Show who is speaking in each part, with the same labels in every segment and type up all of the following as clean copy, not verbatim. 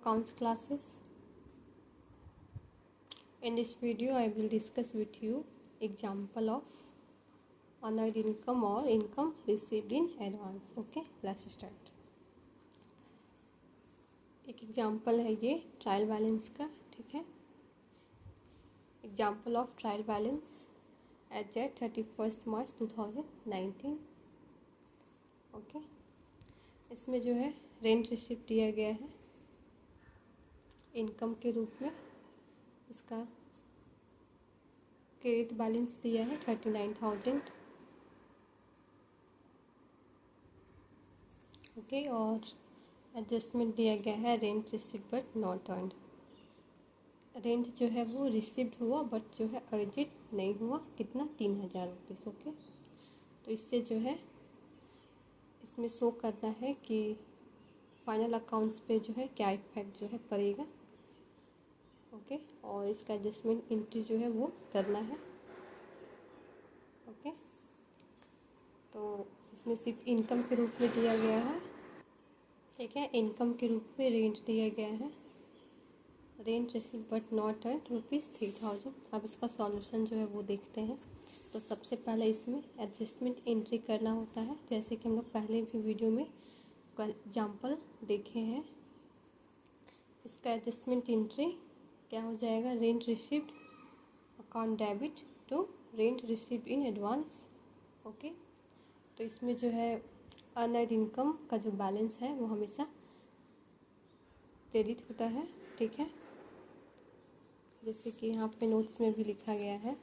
Speaker 1: accounts classes. In this video I will discuss with you example of unearned income or income received in advance. Okay, let's start. एक example है ये trial balance का, ठीक है। Example of trial balance as at 31 March 2019। Okay, इसमें जो है rent receipt दिया गया है इनकम के रूप में। इसका क्रेडिट बैलेंस दिया है 39,000। ओके, और एडजस्टमेंट दिया गया है rent receipt but not earned. Rent जो है वो रिसिप्ट हुआ बट जो है अर्जिट नहीं हुआ। कितना? 3,000 रुपीज़। ओके, तो इससे जो है इसमें शो करना है कि फाइनल अकाउंट्स पे जो है क्या इफेक्ट जो है पड़ेगा। ओके, और इसका एडजस्टमेंट एंट्री जो है वो करना है। ओके, तो इसमें सिर्फ इनकम के रूप में दिया गया है, ठीक है। इनकम के रूप में रेंट दिया गया है, rent receipt but not earned ₹3,000। अब इसका सॉल्यूशन जो है वो देखते हैं। तो सबसे पहले इसमें एडजस्टमेंट एंट्री करना होता है, जैसे कि हम लोग पहले भी वीडियो में एग्जाम्पल देखे हैं। इसका एडजस्टमेंट एंट्री क्या हो जाएगा? Rent receipt account debit to rent receipt in advance. Okay, तो इसमें जो है अनअर्न्ड इनकम का जो बैलेंस है वो हमेशा क्रेडिट होता है, ठीक है। जैसे कि यहाँ पे नोट्स में भी लिखा गया है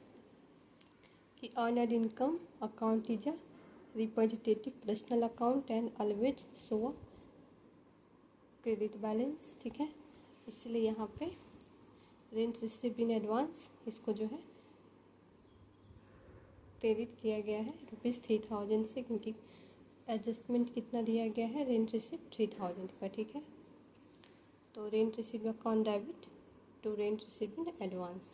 Speaker 1: कि unearned income account is a representative personal account and always show credit balance, ठीक है। इसलिए यहाँ पे रेंट रिसिप्ट इन एडवांस इसको जो है क्रेडिट किया गया है ₹3,000 से, क्योंकि एडजस्टमेंट कितना दिया गया है? रेंट रिसिप्ट 3,000 का, ठीक है। तो rent receipt account debit to rent receipt in advance.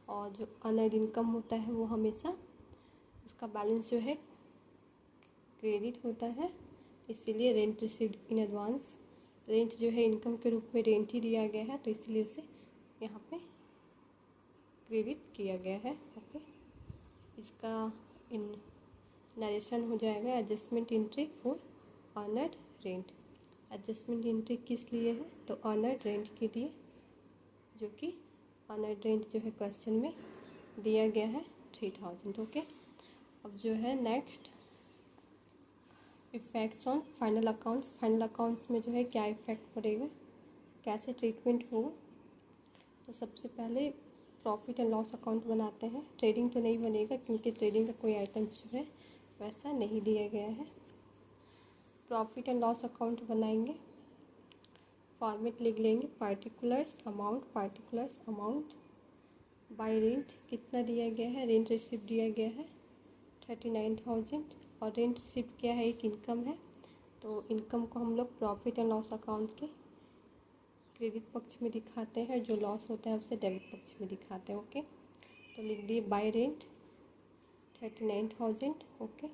Speaker 1: और जो अनअर्न्ड इनकम होता है वो हमेशा उसका बैलेंस जो है क्रेडिट होता है, इसीलिए rent receipt in advance. Rent जो है इनकम के रूप में रेंट ही दिया गया है, तो इसलिए उसे यहाँ पे क्रेडिट किया गया है। ओके, इसका इन नरेशन हो जाएगा adjustment entry for unearned rent. Adjustment entry किस लिए है? तो अनअर्न्ड रेंट के लिए, जो कि अनअर्न्ड रेंट जो है क्वेश्चन में दिया गया है 3,000। ओके, अब जो है next effects on final accounts. Final accounts में जो है क्या इफ़ेक्ट पड़ेगा, कैसे ट्रीटमेंट होगा। तो सबसे पहले प्रॉफिट एंड लॉस अकाउंट बनाते हैं। ट्रेडिंग तो नहीं बनेगा क्योंकि ट्रेडिंग का कोई आइटम जो है वैसा नहीं दिया गया है। प्रॉफिट एंड लॉस अकाउंट बनाएंगे, फॉर्मेट लिख लेंगे पार्टिकुलर्स अमाउंट बाय रेंट। कितना दिया गया है? रेंट रिसिप्ट दिया गया है 39,000, और रेंट रिसिप्ट क्या है? एक इनकम है। तो इनकम को हम लोग प्रॉफिट एंड लॉस अकाउंट के क्रेडिट पक्ष में दिखाते हैं, जो लॉस होता है उसे डेबिट पक्ष में दिखाते हैं। ओके, तो लिख दिए बाय रेंट 39,000। ओके,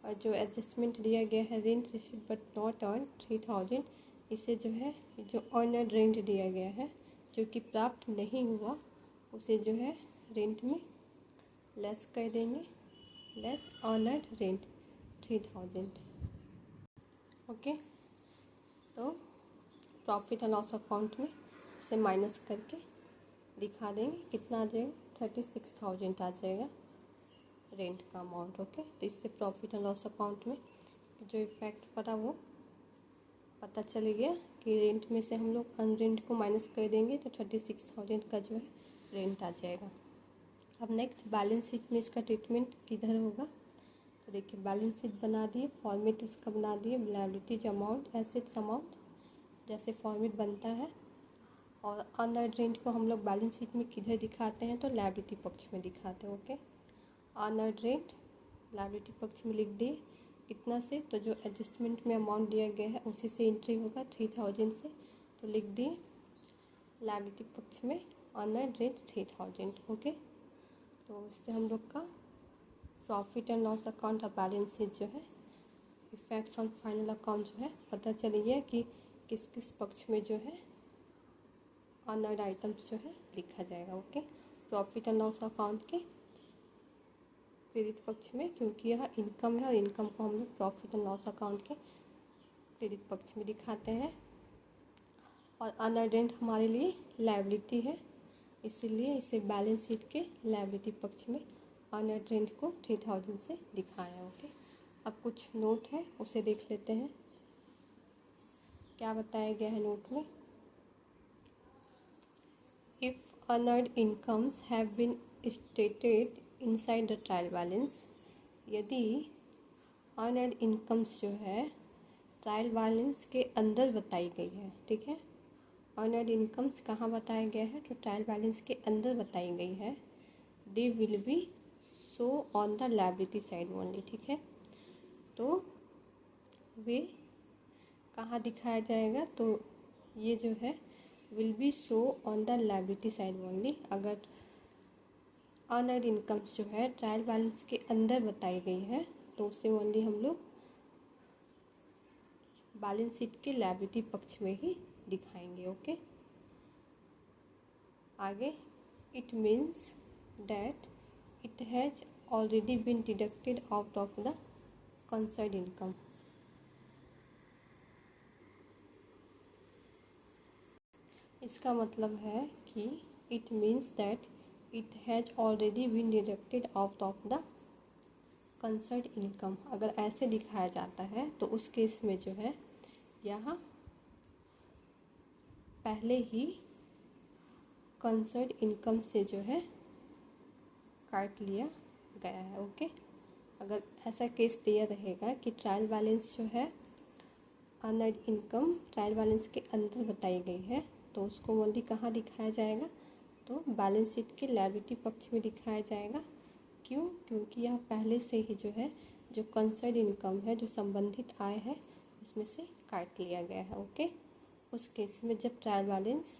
Speaker 1: और जो एडजस्टमेंट दिया गया है rent receipt but not earn 3,000, इसे जो है जो अनअर्न्ड रेंट दिया गया है जो कि प्राप्त नहीं हुआ, उसे जो है रेंट में लेस कर देंगे, लेस अनअर्न्ड रेंट 3,000। ओके, तो प्रॉफिट एंड लॉस अकाउंट में इसे माइनस करके दिखा देंगे। कितना आ जाएगा? 36,000 आ जाएगा रेंट का अमाउंट। ओके, तो इससे प्रॉफिट एंड लॉस अकाउंट में जो इफेक्ट पड़ा वो पता चल गया कि रेंट में से हम लोग अनरेंट को माइनस कर देंगे तो 36,000 का जो है रेंट आ जाएगा। अब नेक्स्ट बैलेंस शीट में इसका ट्रीटमेंट किधर होगा। तो देखिए बैलेंस शीट बना दिए, फॉर्मेट उसका बना दिए, लायबिलिटीज अमाउंट, एसेट्स अमाउंट जैसे फॉर्मेट बनता है। और अनअर्न्ड रेंट को हम लोग बैलेंस शीट में किधर दिखाते हैं? तो लायबिलिटी पक्ष में दिखाते हैं। ओके, अनअर्न्ड रेंट लायबिलिटी पक्ष में लिख दिए। कितना से? तो जो एडजस्टमेंट में अमाउंट दिया गया है उसी से एंट्री होगा 3,000 से, तो लिख दिए लायबिलिटी पक्ष में अनअर्न्ड रेंट 3,000। ओके, तो इससे हम लोग का प्रॉफिट एंड लॉस अकाउंट और बैलेंस शीट जो है इफेक्ट ऑन फाइनल अकाउंट जो है पता चल गया कि किस किस पक्ष में जो है अनअर्न्ड आइटम्स जो है लिखा जाएगा। Okay, profit and loss account के क्रेडिट पक्ष में, क्योंकि यह इनकम है और इनकम को हम लोग प्रॉफिट एंड लॉस अकाउंट के क्रेडिट पक्ष में दिखाते हैं। और अनअर्न्ड रेंट हमारे लिए लायबिलिटी है, इसीलिए इसे बैलेंस शीट के लायबिलिटी पक्ष में अनअर्न्ड रेंट को 3000 से दिखाया। ओके, अब कुछ नोट है उसे देख लेते हैं, क्या बताया गया है नोट में। If unearned incomes have been stated inside the trial balance, यदि अनअर्न्ड इनकम्स जो है ट्रायल बैलेंस के अंदर बताई गई है, ठीक है, अनअर्न्ड इनकम्स कहाँ बताया गया है, तो ट्रायल बैलेंस के अंदर बताई गई है, they will be so on the liability side only, ठीक है, तो वे कहाँ दिखाया जाएगा, तो ये जो है will be show on the liability side only. अगर अनअर्न्ड इनकम्स जो है ट्रायल बैलेंस के अंदर बताई गई है तो उसे ओनली हम लोग बैलेंस शीट के लायबिलिटी पक्ष में ही दिखाएंगे। ओके, आगे, it means that it has already been deducted out of the concerned income. इसका मतलब है कि it means that it has already been deducted out of the concerned income. अगर ऐसे दिखाया जाता है तो उस केस में जो है यहाँ पहले ही कंसर्न्ड इनकम से जो है काट लिया गया है। ओके, अगर ऐसा केस दिया रहेगा कि ट्रायल बैलेंस जो है अनअर्न्ड इनकम ट्रायल बैलेंस के अंदर बताई गई है तो उसको ओनली कहाँ दिखाया जाएगा, तो बैलेंस शीट के लायबिलिटी पक्ष में दिखाया जाएगा। क्यों, क्योंकि यह पहले से ही जो है जो कंसर्न्ड इनकम है, जो संबंधित आय है, उसमें से काट लिया गया है। ओके, उस केस में जब ट्रायल बैलेंस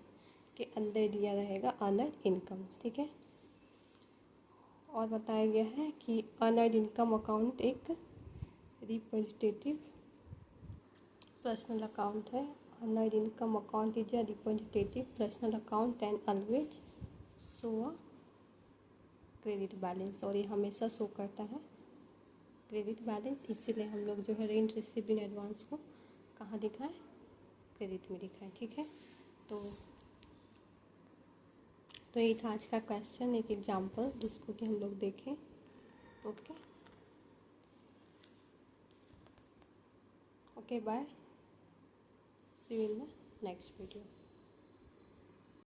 Speaker 1: के अंदर दिया रहेगा अनअर्न्ड इनकम, ठीक है। और बताया गया है कि अनअर्न्ड इनकम अकाउंट एक रिप्रेजेंटेटिव पर्सनल अकाउंट है। Unearned income account is a representative personal account and always show a credit balance, और ये हमेशा शो करता है क्रेडिट बैलेंस। इसीलिए हम लोग जो है रेंट रिसीव्ड इन एडवांस को कहाँ दिखाएं, क्रेडिट में दिखाएं, ठीक है। तो ये था आज का क्वेश्चन, एक एग्जांपल जिसको कि हम लोग देखें। Okay okay, bye, see you in the next video.